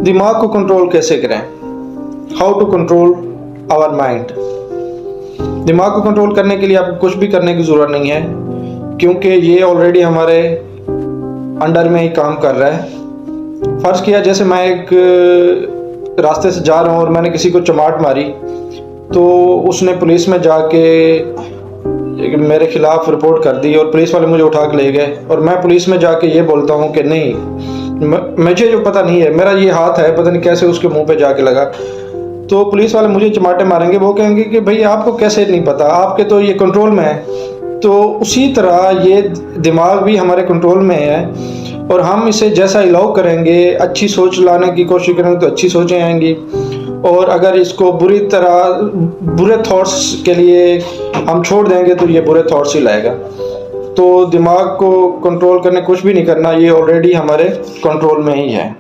दिमाग को कंट्रोल कैसे करें? How to control our mind. दिमाग को कंट्रोल करने के लिए आपको कुछ भी करने की ज़रूरत नहीं है, क्योंकि ये ऑलरेडी हमारे अंडर में ही काम कर रहा है। फ़र्ज़ किया जैसे मैं एक रास्ते से जा रहा हूँ और मैंने किसी को चमाट मारी, तो उसने पुलिस में जाके मेरे ख़िलाफ़ रिपोर्ट कर दी और पुलिस वाले मुझे उठा के ले गए, और मैं पुलिस में जाके ये बोलता हूँ कि नहीं, मुझे जो पता नहीं है, मेरा ये हाथ है, पता नहीं कैसे उसके मुंह पे जाके लगा। तो पुलिस वाले मुझे चमाटे मारेंगे, वो कहेंगे कि भाई आपको कैसे नहीं पता, आपके तो ये कंट्रोल में है। तो उसी तरह ये दिमाग भी हमारे कंट्रोल में है, और हम इसे जैसा अलाउ करेंगे, अच्छी सोच लाने की कोशिश करेंगे तो अच्छी सोचें आएंगी, और अगर इसको बुरे थॉट्स के लिए हम छोड़ देंगे तो ये बुरे थॉट्स ही लाएगा। तो दिमाग को कंट्रोल करने कुछ भी नहीं करना, ये ऑलरेडी हमारे कंट्रोल में ही है।